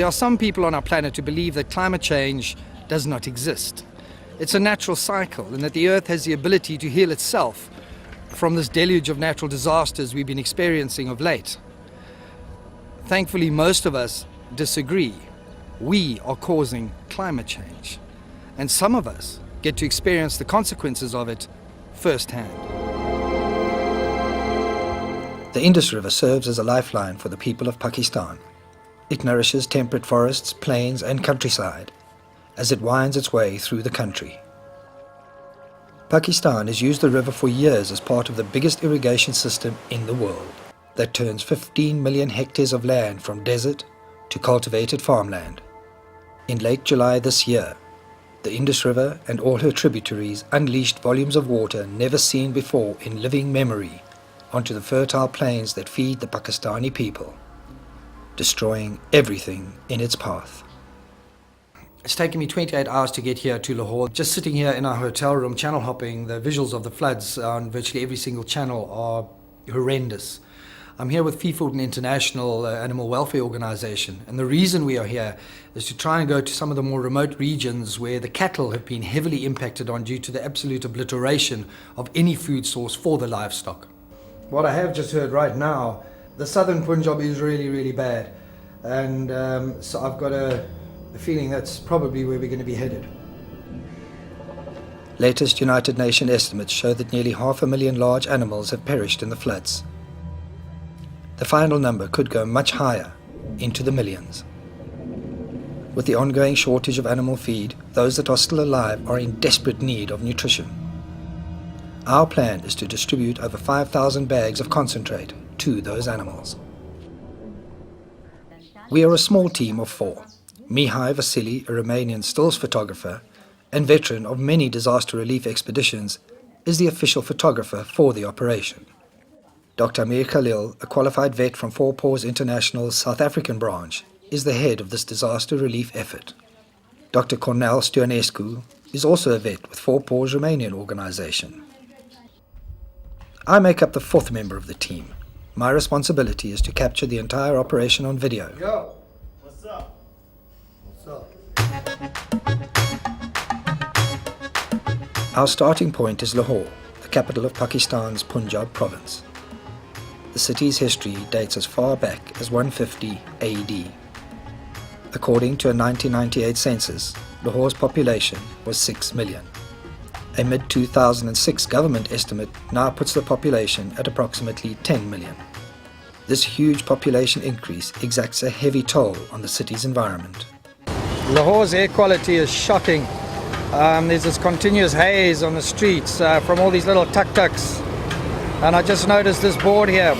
There are some people on our planet who believe that climate change does not exist. It's a natural cycle, and that the Earth has the ability to heal itself from this deluge of natural disasters we've been experiencing of late. Thankfully, most of us disagree. We are causing climate change, and some of us get to experience the consequences of it firsthand. The Indus River serves as a lifeline for the people of Pakistan. It nourishes temperate forests, plains and countryside as it winds its way through the country. Pakistan has used the river for years as part of the biggest irrigation system in the world that turns 15 million hectares of land from desert to cultivated farmland. In late July this year, the Indus River and all her tributaries unleashed volumes of water never seen before in living memory onto the fertile plains that feed the Pakistani people, destroying everything in its path. It's taken me 28 hours to get here to Lahore. Just sitting here in our hotel room, channel hopping, the visuals of the floods on virtually every single channel are horrendous. I'm here with Food International Animal Welfare Organization, and the reason we are here is to try and go to some of the more remote regions where the cattle have been heavily impacted on due to the absolute obliteration of any food source for the livestock. What I have just heard right now, the southern Punjab is really, really bad, and so I've got a feeling that's probably where we're going to be headed. Latest United Nations estimates show that nearly 500,000 large animals have perished in the floods. The final number could go much higher, into the millions. With the ongoing shortage of animal feed, those that are still alive are in desperate need of nutrition. Our plan is to distribute over 5,000 bags of concentrate to those animals. We are a small team of 4. Mihai Vasili, a Romanian stills photographer and veteran of many disaster relief expeditions, is the official photographer for the operation. Dr. Amir Khalil, a qualified vet from Four Paws International's South African branch, is the head of this disaster relief effort. Dr. Cornel Stoinescu is also a vet with Four Paws Romanian organization. I make up the 4th member of the team. My responsibility is to capture the entire operation on video. Yo! What's up? Our starting point is Lahore, the capital of Pakistan's Punjab province. The city's history dates as far back as 150 AD. According to a 1998 census, Lahore's population was 6 million. A mid-2006 government estimate now puts the population at approximately 10 million. This huge population increase exacts a heavy toll on the city's environment. Lahore's air quality is shocking. There's this continuous haze on the streets from all these little tuk-tuks. And I just noticed this board here,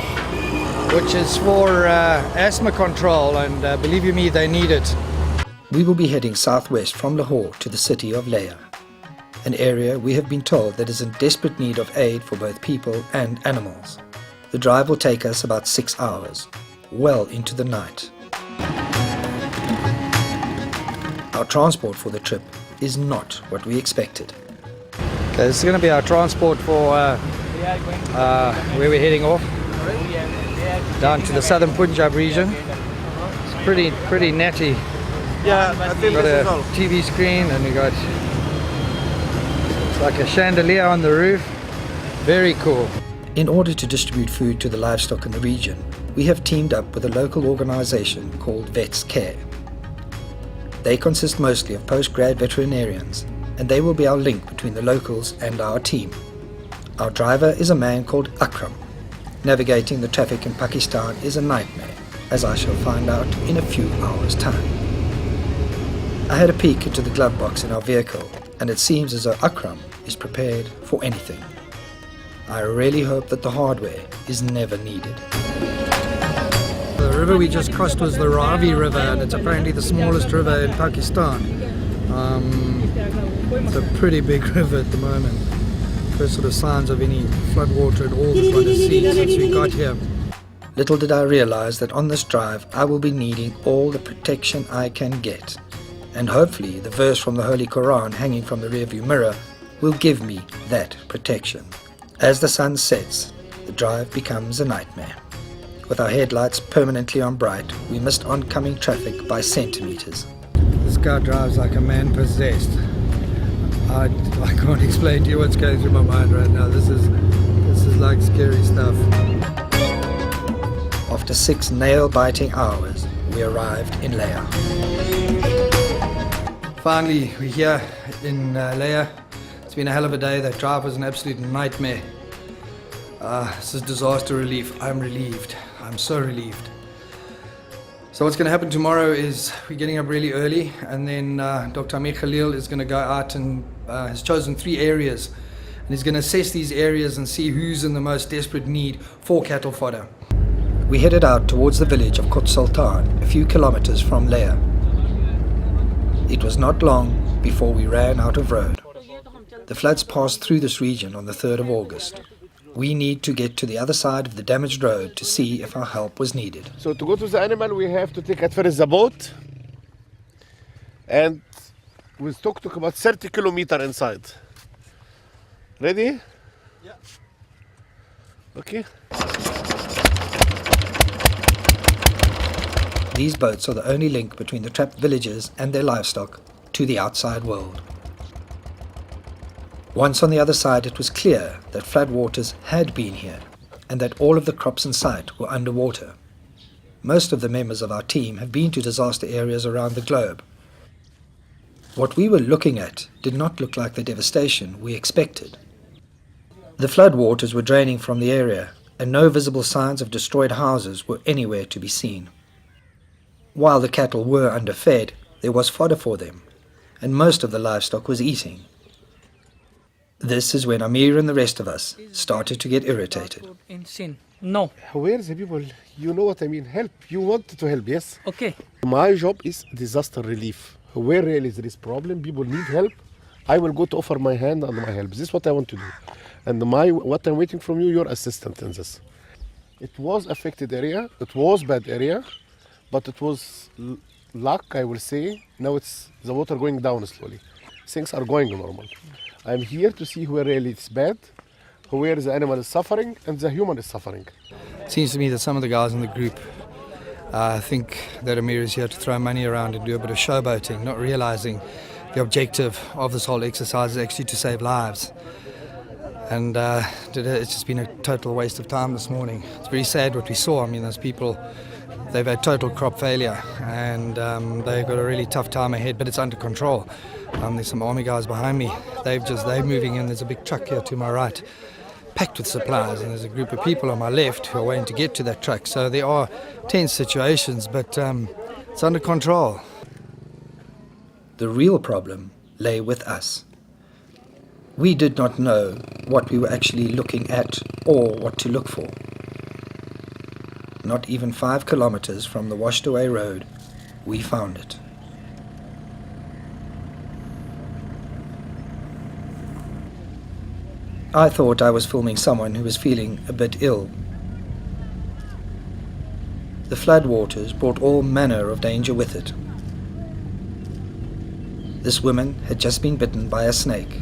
which is for asthma control, and believe you me, they need it. We will be heading southwest from Lahore to the city of Leh, an area we have been told that is in desperate need of aid for both people and animals. The drive will take us about 6 hours, well into the night. Our transport for the trip is not what we expected. Okay, this is going to be our transport for where we're heading off, down to the southern Punjab region. It's pretty natty. Yeah, I think Got a TV screen, and we got it's like a chandelier on the roof. Very cool. In order to distribute food to the livestock in the region, we have teamed up with a local organization called Vets Care. They consist mostly of post-grad veterinarians, and they will be our link between the locals and our team. Our driver is a man called Akram. Navigating the traffic in Pakistan is a nightmare, as I shall find out in a few hours' time. I had a peek into the glove box in our vehicle, and it seems as though Akram is prepared for anything. I really hope that the hardware is never needed. The river we just crossed was the Ravi River, and it's apparently the smallest river in Pakistan. It's a pretty big river at the moment. First sort of signs of any floodwater at all that one has seen since we got here. Little did I realize that on this drive I will be needing all the protection I can get. And hopefully the verse from the Holy Quran hanging from the rearview mirror will give me that protection. As the sun sets, the drive becomes a nightmare. With our headlights permanently on bright, we missed oncoming traffic by centimeters. This guy drives like a man possessed. I can't explain to you what's going through my mind right now. This is like scary stuff. After 6 nail-biting hours, we arrived in Leia. Finally, we're here in Leia. It's been a hell of a day. That drive was an absolute nightmare. This is disaster relief. I'm relieved. I'm so relieved. So what's going to happen tomorrow is we're getting up really early, and then Dr. Amir Khalil is going to go out and has chosen 3 areas. And he's going to assess these areas and see who's in the most desperate need for cattle fodder. We headed out towards the village of Kot Sultan, a few kilometers from Leia. It was not long before we ran out of road. The floods passed through this region on the 3rd of August. We need to get to the other side of the damaged road to see if our help was needed. So to go to the animal, we have to take at first the boat, and we'll took about 30 kilometers inside. Ready? Yeah. Okay. These boats are the only link between the trapped villagers and their livestock to the outside world. Once on the other side, it was clear that floodwaters had been here and that all of the crops in sight were underwater. Most of the members of our team have been to disaster areas around the globe. What we were looking at did not look like the devastation we expected. The floodwaters were draining from the area, and no visible signs of destroyed houses were anywhere to be seen. While the cattle were underfed, there was fodder for them, and most of the livestock was eating. This is when Amir and the rest of us started to get irritated. Insane. No. Where is the people? You know what I mean? Help. You want to help, yes? Okay. My job is disaster relief. Where really is this problem? People need help. I will go to offer my hand and my help. This is what I want to do. And what I'm waiting from you, your assistant in this. It was affected area. It was bad area. But it was luck, I will say. Now it's the water going down slowly. Things are going normal. I'm here to see where really it's bad, where the animal is suffering and the human is suffering. It seems to me that some of the guys in the group think that Amir is here to throw money around and do a bit of showboating, not realizing the objective of this whole exercise is actually to save lives. And it's just been a total waste of time this morning. It's very sad what we saw. I mean, those people, they've had total crop failure, and they've got a really tough time ahead, but it's under control. There's some army guys behind me. They're moving in. There's a big truck here to my right, packed with supplies, and there's a group of people on my left who are waiting to get to that truck. So there are tense situations, but it's under control. The real problem lay with us. We did not know what we were actually looking at or what to look for. Not even 5 kilometers from the washed away road, we found it. I thought I was filming someone who was feeling a bit ill. The floodwaters brought all manner of danger with it. This woman had just been bitten by a snake.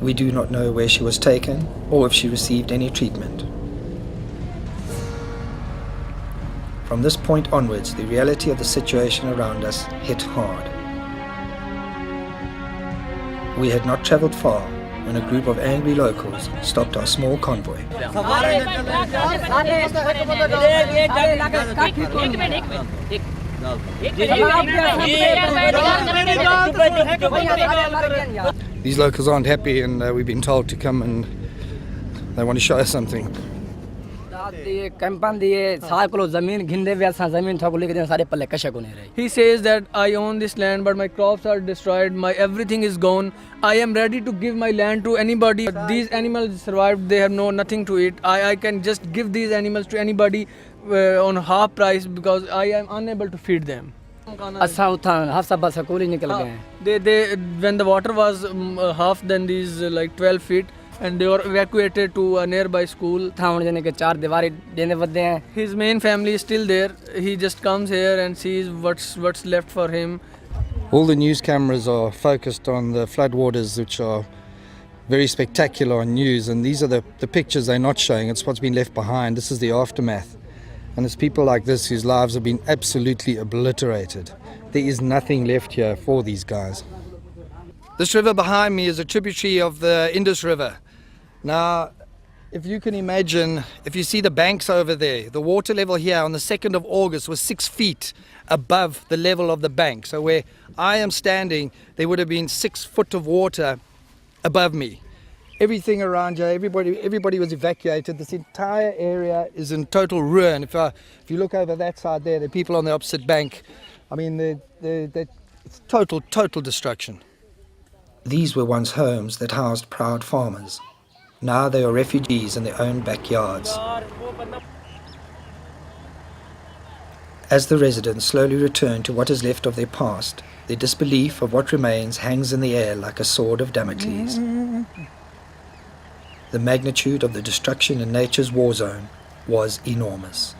We do not know where she was taken or if she received any treatment. From this point onwards, the reality of the situation around us hit hard. We had not traveled far when a group of angry locals stopped our small convoy. These locals aren't happy, and we've been told to come, and they want to show us something. He says that I own this land, but my crops are destroyed, my everything is gone. I am ready to give my land to anybody. These animals survived, they have nothing to eat. I can just give these animals to anybody on half price because I am unable to feed them. When the water was half, then these like 12 feet, and they were evacuated to a nearby school. His main family is still there. He just comes here and sees what's left for him. All the news cameras are focused on the floodwaters, which are very spectacular on news, and these are the pictures they're not showing. It's what's been left behind. This is the aftermath. And it's people like this whose lives have been absolutely obliterated. There is nothing left here for these guys. This river behind me is a tributary of the Indus River. Now, if you can imagine, if you see the banks over there, the water level here on the 2nd of August was 6 feet above the level of the bank. So where I am standing, there would have been 6 foot of water above me. Everything around here, everybody was evacuated. This entire area is in total ruin. If you look over that side there, the people on the opposite bank, I mean, it's total destruction. These were once homes that housed proud farmers. Now they are refugees in their own backyards. As the residents slowly return to what is left of their past, their disbelief of what remains hangs in the air like a sword of Damocles. The magnitude of the destruction in nature's war zone was enormous.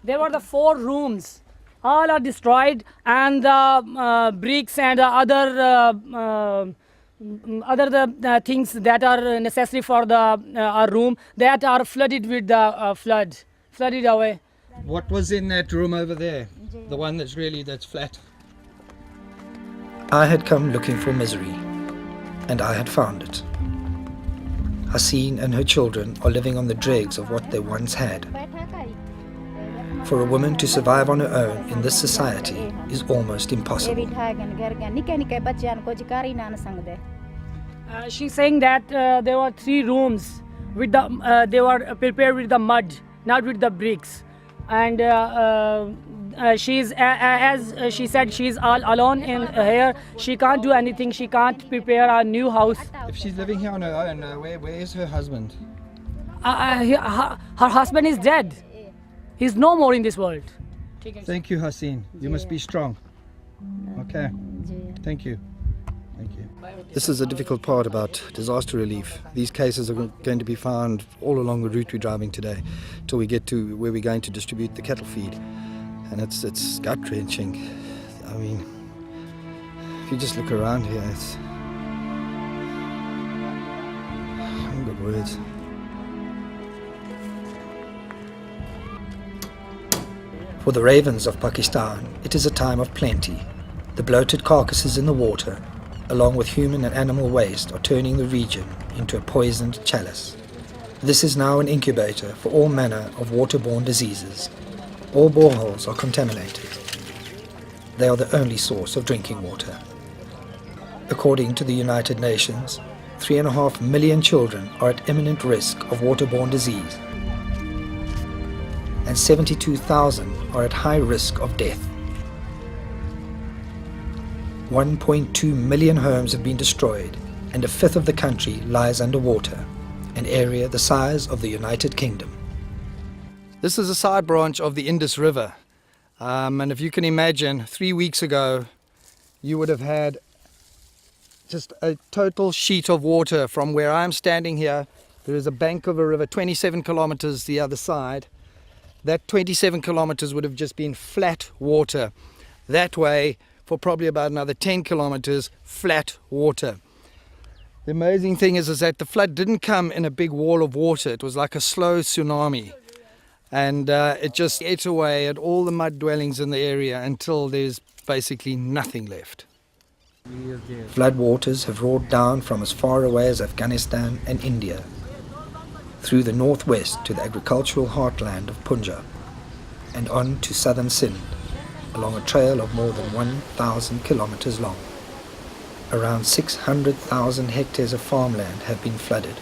There were the 4 rooms. All are destroyed, and the bricks and other things that are necessary for the our room that are flooded with the flooded away. What was in that room over there? The one that's flat? I had come looking for misery, and I had found it. Haseen and her children are living on the dregs of what they once had. For a woman to survive on her own in this society is almost impossible. She's saying that there were 3 rooms with they were prepared with the mud, not with the bricks, and she's as she said, she's all alone in here. She can't do anything. She can't prepare a new house. If she's living here on her own, where is her husband? Her husband is dead. He's no more in this world. Thank you, Haseen. You must be strong. Okay. Thank you. Thank you. This is a difficult part about disaster relief. These cases are going to be found all along the route we're driving today till we get to where we're going to distribute the cattle feed. And it's gut-wrenching. I mean, if you just look around here, it's... I haven't got words. For the ravens of Pakistan, it is a time of plenty. The bloated carcasses in the water, along with human and animal waste, are turning the region into a poisoned chalice. This is now an incubator for all manner of waterborne diseases. All boreholes are contaminated. They are the only source of drinking water. According to the United Nations, 3.5 million children are at imminent risk of waterborne disease, and 72,000 are at high risk of death. 1.2 million homes have been destroyed, and 1/5 of the country lies underwater, an area the size of the United Kingdom. This is a side branch of the Indus River. And if you can imagine, 3 weeks ago, you would have had just a total sheet of water from where I'm standing here. There is a bank of a river, 27 kilometers the other side. That 27 kilometers would have just been flat water. That way, for probably about another 10 kilometers, flat water. The amazing thing is that the flood didn't come in a big wall of water. It was like a slow tsunami. And it just ate away at all the mud dwellings in the area until there's basically nothing left. Flood waters have roared down from as far away as Afghanistan and India, through the northwest to the agricultural heartland of Punjab, and on to southern Sindh, along a trail of more than 1,000 kilometers long. Around 600,000 hectares of farmland have been flooded.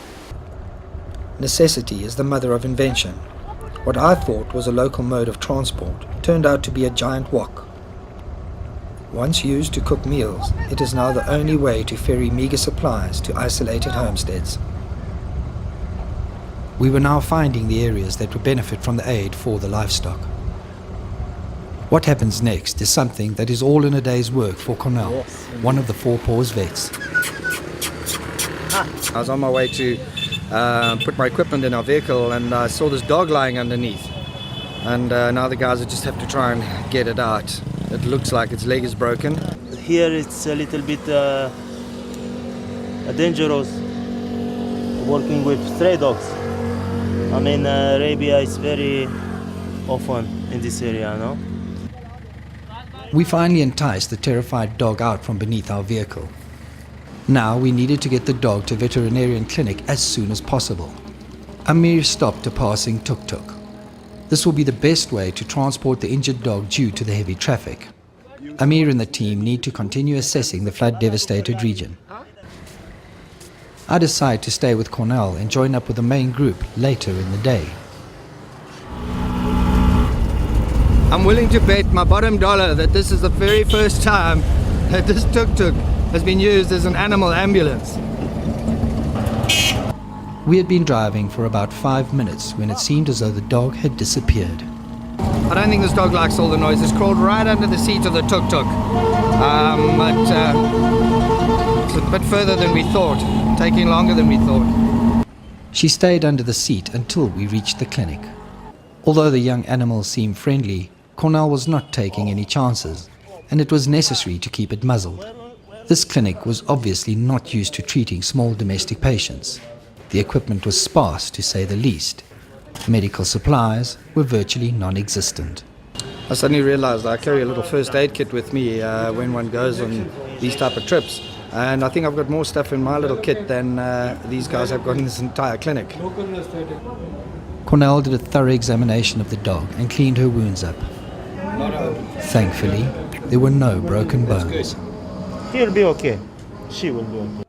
Necessity is the mother of invention. What I thought was a local mode of transport turned out to be a giant wok. Once used to cook meals, it is now the only way to ferry meager supplies to isolated homesteads. We were now finding the areas that would benefit from the aid for the livestock. What happens next is something that is all in a day's work for Cornell, one of the Four Paws vets. I was on my way to put my equipment in our vehicle, and I saw this dog lying underneath. And now the guys just have to try and get it out. It looks like its leg is broken. Here it's a little bit dangerous working with stray dogs. I mean, rabies is very often in this area, no? We finally enticed the terrified dog out from beneath our vehicle. Now we needed to get the dog to a veterinarian clinic as soon as possible. Amir stopped a passing tuk-tuk. This will be the best way to transport the injured dog due to the heavy traffic. Amir and the team need to continue assessing the flood-devastated region. I decide to stay with Cornell and join up with the main group later in the day. I'm willing to bet my bottom dollar that this is the very first time that this tuk-tuk has been used as an animal ambulance. We had been driving for about 5 minutes when it seemed as though the dog had disappeared. I don't think this dog likes all the noise. It's crawled right under the seat of the tuk-tuk. It's a bit further than we thought, taking longer than we thought. She stayed under the seat until we reached the clinic. Although the young animal seemed friendly, Cornell was not taking any chances, and it was necessary to keep it muzzled. This clinic was obviously not used to treating small domestic patients. The equipment was sparse, to say the least. Medical supplies were virtually non-existent. I suddenly realized I carry a little first aid kit with me when one goes on these type of trips. And I think I've got more stuff in my little kit than these guys have got in this entire clinic. Cornell did a thorough examination of the dog and cleaned her wounds up. Thankfully, there were no broken bones. He'll be okay. She will be okay.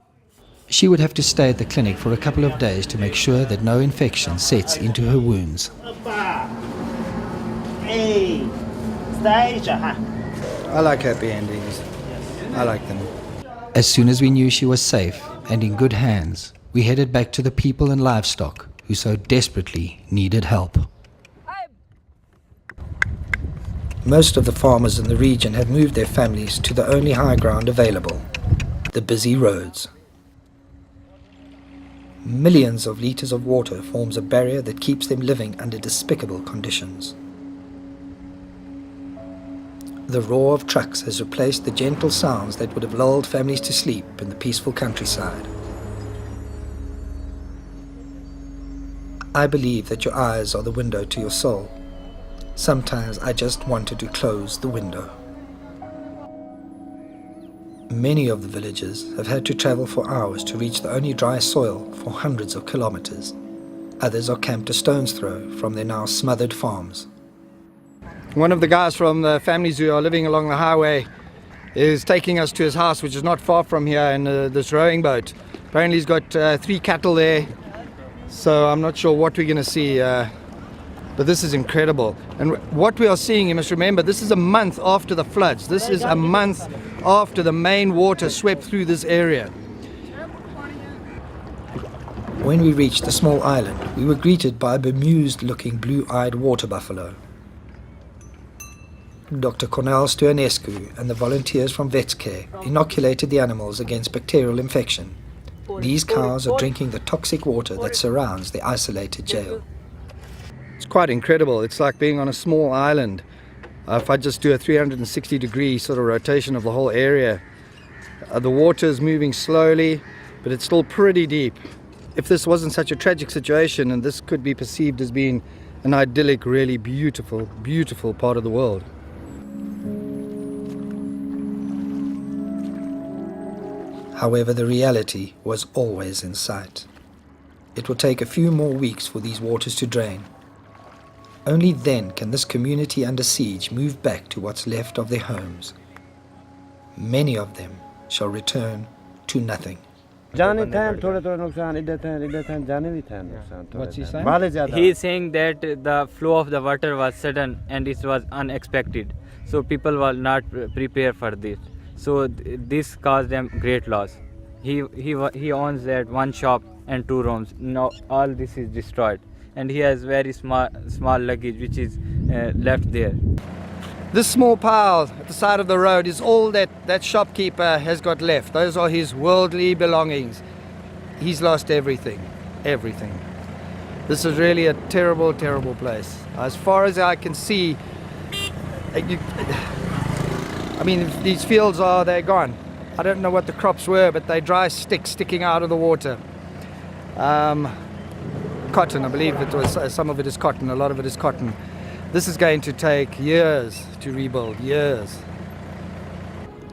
She would have to stay at the clinic for a couple of days to make sure that no infection sets into her wounds. Hey, I like happy endings. I like them. As soon as we knew she was safe and in good hands, we headed back to the people and livestock who so desperately needed help. Most of the farmers in the region had moved their families to the only high ground available, the busy roads. Millions of liters of water forms a barrier that keeps them living under despicable conditions. The roar of trucks has replaced the gentle sounds that would have lulled families to sleep in the peaceful countryside. I believe that your eyes are the window to your soul. Sometimes I just wanted to close the window. Many of the villagers have had to travel for hours to reach the only dry soil for hundreds of kilometers. Others are camped a stone's throw from their now smothered farms. One of the guys from the families who are living along the highway is taking us to his house, which is not far from here, in this rowing boat. Apparently he's got 3 cattle there, so I'm not sure what we're going to see, but this is incredible. And what we are seeing, you must remember, this is a month after the floods. This is a month after the main water swept through this area. When we reached the small island, we were greeted by a bemused-looking blue-eyed water buffalo. Dr. Cornel Stoyanescu and the volunteers from VetsCare inoculated the animals against bacterial infection. These cows are drinking the toxic water that surrounds the isolated jail. It's quite incredible. It's like being on a small island. If I just do a 360-degree sort of rotation of the whole area, the water is moving slowly, but it's still pretty deep. If this wasn't such a tragic situation, and this could be perceived as being an idyllic, really beautiful, beautiful part of the world. However, the reality was always in sight. It will take a few more weeks for these waters to drain. Only then can this community under siege move back to what's left of their homes. Many of them shall return to nothing. What's he saying? He is saying that the flow of the water was sudden and it was unexpected. So people were not prepared for this. So this caused them great loss. He owns that one shop and 2 rooms. Now all this is destroyed, and he has very small luggage which is left there. This small pile at the side of the road is all that shopkeeper has got left. Those are his worldly belongings. He's lost everything, everything. This is really a terrible, terrible place. As far as I can see, I mean, these fields they're gone. I don't know what the crops were, but they're dry sticks sticking out of the water. Cotton, I believe it was, some of it is cotton, a lot of it is cotton. This is going to take years to rebuild, years.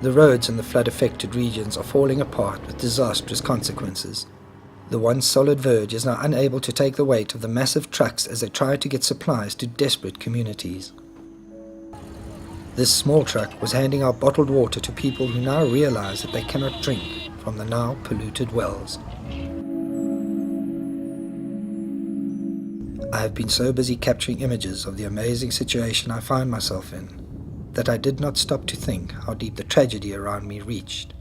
The roads in the flood-affected regions are falling apart with disastrous consequences. The once solid verge is now unable to take the weight of the massive trucks as they try to get supplies to desperate communities. This small truck was handing out bottled water to people who now realize that they cannot drink from the now polluted wells. I have been so busy capturing images of the amazing situation I find myself in that I did not stop to think how deep the tragedy around me reached.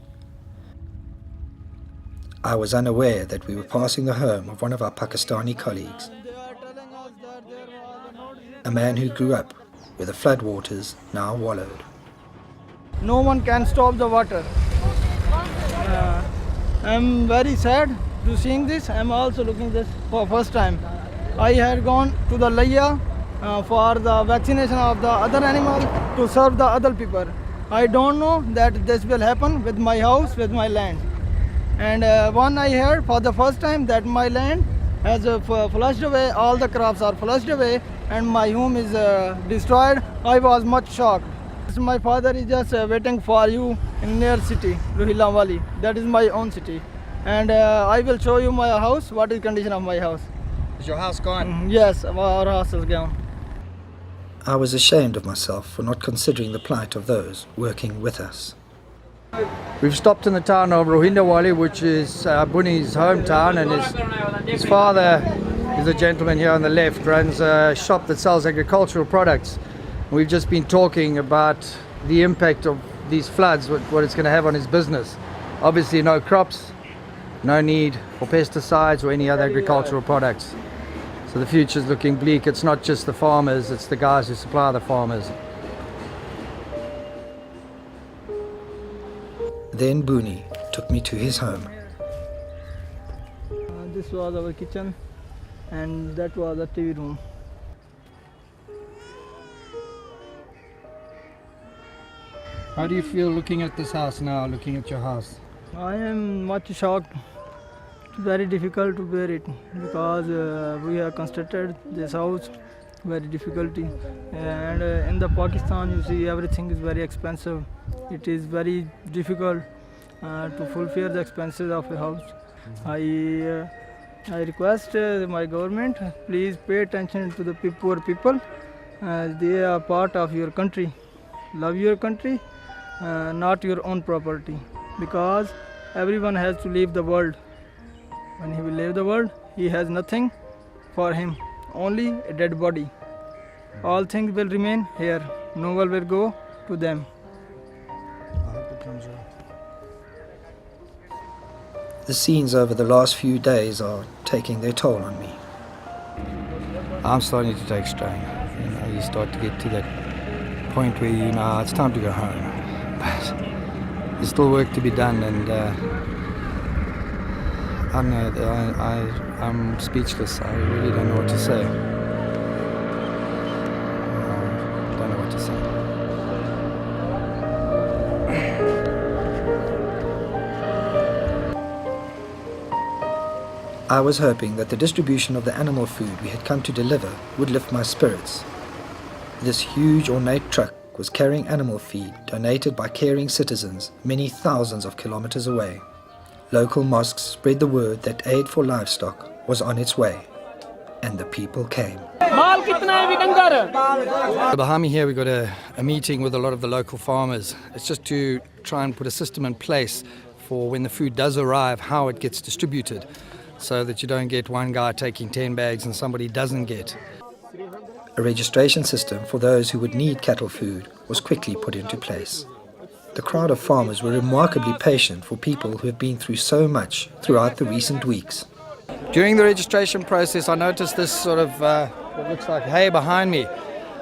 I was unaware that we were passing the home of one of our Pakistani colleagues, a man who grew up where the floodwaters now wallowed. No one can stop the water. I'm very sad to seeing this. I'm also looking this for first time. I had gone to the Laya for the vaccination of the other animal to serve the other people. I don't know that this will happen with my house, with my land. And when I heard for the first time that my land has flushed away, all the crops are flushed away and my home is destroyed, I was much shocked. My father is just waiting for you in near city, Rohila Valley. That is my own city. And I will show you my house, what is condition of my house. Is your house gone? Yes, our house is gone. I was ashamed of myself for not considering the plight of those working with us. We've stopped in the town of Rohindawali, which is Bunny's hometown, and his father is a gentleman here on the left, runs a shop that sells agricultural products. We've just been talking about the impact of these floods, what it's going to have on his business. Obviously no crops, no need for pesticides or any other agricultural products. So the future's looking bleak. It's not just the farmers, it's the guys who supply the farmers. Then Booney took me to his home. This was our kitchen and that was the TV room. How do you feel looking at this house now, looking at your house? I am much shocked. It's very difficult to bear it because we have constructed this house very difficulty, and in the Pakistan you see everything is very expensive. It is very difficult to fulfill the expenses of a house. I request my government, please pay attention to the poor people. They are part of your country. Love your country, not your own property, because everyone has to leave the world. When he will leave the world, he has nothing for him, only a dead body. All things will remain here. No one will go to them. The scenes over the last few days are taking their toll on me. I'm starting to take strain. You start to get to that point where you know it's time to go home. But there's still work to be done, and I'm speechless. I really don't know what to say. I don't know what to say. I was hoping that the distribution of the animal food we had come to deliver would lift my spirits. This huge ornate truck was carrying animal feed donated by caring citizens many thousands of kilometers away. Local mosques spread the word that aid for livestock was on its way, and the people came. Behind me here we've got a meeting with a lot of the local farmers. It's just to try and put a system in place for when the food does arrive, how it gets distributed, so that you don't get one guy taking 10 bags and somebody doesn't get. A registration system for those who would need cattle food was quickly put into place. The crowd of farmers were remarkably patient for people who have been through so much throughout the recent weeks. During the registration process I noticed this sort of what looks like hay behind me,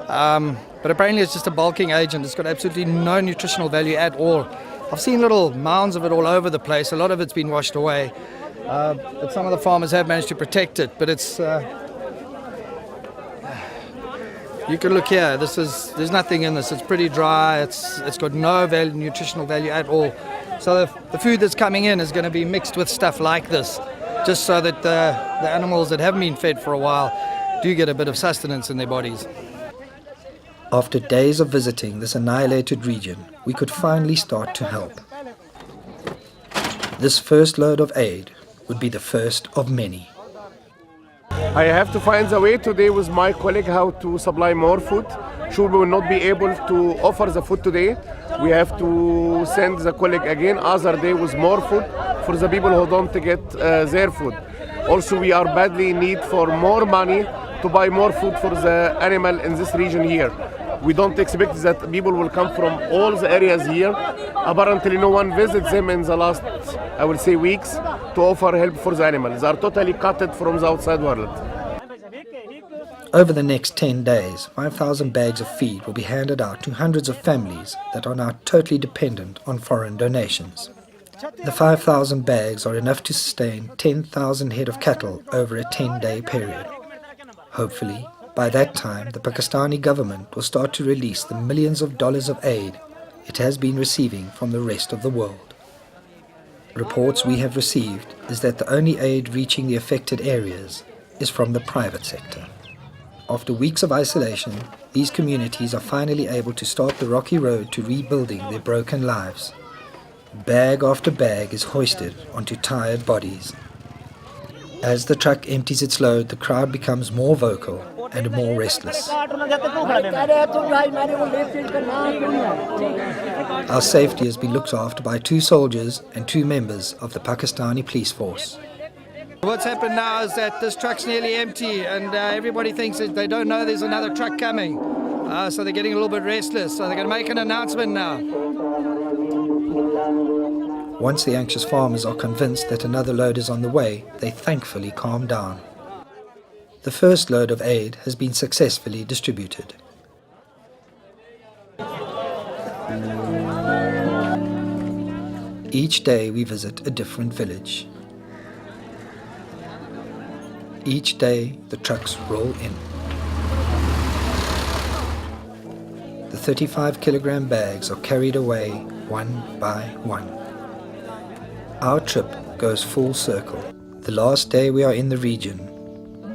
but apparently it's just a bulking agent. It's got absolutely no nutritional value at all. I've seen little mounds of it all over the place. A lot of it's been washed away. But some of the farmers have managed to protect it, but it's You can look here. There's nothing in this. It's pretty dry. It's got no nutritional value at all. So the food that's coming in is going to be mixed with stuff like this, just so that the animals that haven't been fed for a while do get a bit of sustenance in their bodies. After days of visiting this annihilated region, we could finally start to help. This first load of aid would be the first of many. I have to find a way today with my colleague how to supply more food. Sure, we will not be able to offer the food today. We have to send the colleague again other day with more food for the people who don't get their food. Also, we are badly in need for more money to buy more food for the animal in this region here. We don't expect that people will come from all the areas here. Apparently, no one visits them in the last, I will say, weeks to offer help for the animals. They are totally cut from the outside world. Over the next 10 days, 5,000 bags of feed will be handed out to hundreds of families that are now totally dependent on foreign donations. The 5,000 bags are enough to sustain 10,000 head of cattle over a 10-day period. Hopefully, by that time, the Pakistani government will start to release the millions of dollars of aid it has been receiving from the rest of the world. Reports we have received is that the only aid reaching the affected areas is from the private sector. After weeks of isolation, these communities are finally able to start the rocky road to rebuilding their broken lives. Bag after bag is hoisted onto tired bodies. As the truck empties its load, the crowd becomes more vocal and more restless. Our safety has been looked after by 2 soldiers and 2 members of the Pakistani police force. What's happened now is that this truck's nearly empty and everybody thinks that they don't know there's another truck coming. So they're getting a little bit restless. So they're going to make an announcement now. Once the anxious farmers are convinced that another load is on the way, they thankfully calm down. The first load of aid has been successfully distributed. Each day we visit a different village. Each day the trucks roll in. The 35-kilogram bags are carried away one by one. Our trip goes full circle. The last day we are in the region,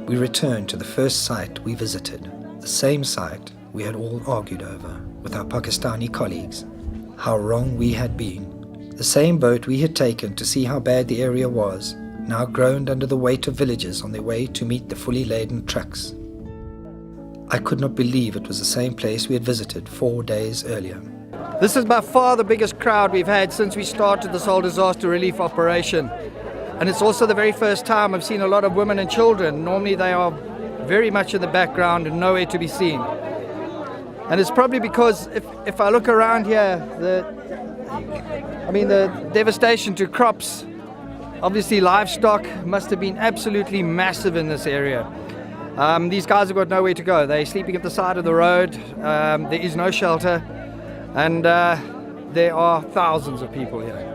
we return to the first site we visited, the same site we had all argued over with our Pakistani colleagues. How wrong we had been. The same boat we had taken to see how bad the area was now groaned under the weight of villagers on their way to meet the fully laden trucks. I could not believe it was the same place we had visited 4 days earlier. This is by far the biggest crowd we've had since we started this whole disaster relief operation. And it's also the very first time I've seen a lot of women and children. Normally they are very much in the background and nowhere to be seen. And it's probably because if I look around here, the devastation to crops, obviously livestock, must have been absolutely massive in this area. These guys have got nowhere to go. They're sleeping at the side of the road. There is no shelter. And there are thousands of people here.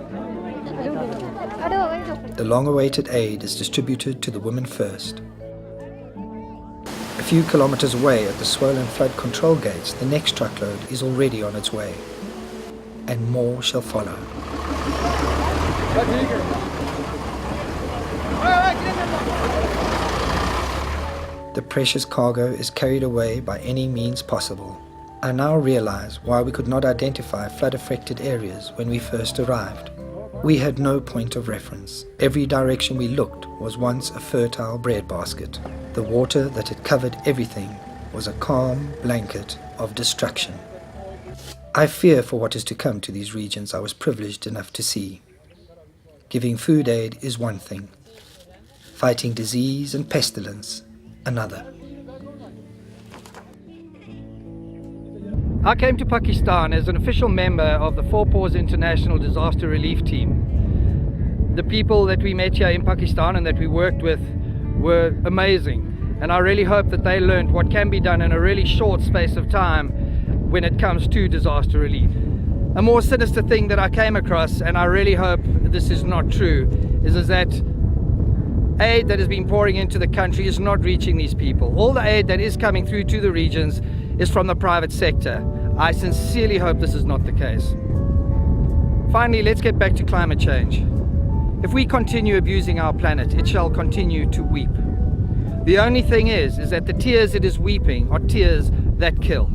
The long-awaited aid is distributed to the women first. A few kilometers away at the swollen flood control gates, the next truckload is already on its way. And more shall follow. The precious cargo is carried away by any means possible. I now realize why we could not identify flood-affected areas when we first arrived. We had no point of reference. Every direction we looked was once a fertile breadbasket. The water that had covered everything was a calm blanket of destruction. I fear for what is to come to these regions I was privileged enough to see. Giving food aid is one thing. Fighting disease and pestilence, another. I came to Pakistan as an official member of the Four Paws International Disaster Relief Team. The people that we met here in Pakistan and that we worked with were amazing. And I really hope that they learned what can be done in a really short space of time when it comes to disaster relief. A more sinister thing that I came across, and I really hope this is not true, is that aid that has been pouring into the country is not reaching these people. All the aid that is coming through to the regions is from the private sector. I sincerely hope this is not the case. Finally, let's get back to climate change. If we continue abusing our planet, it shall continue to weep. The only thing is that the tears it is weeping are tears that kill.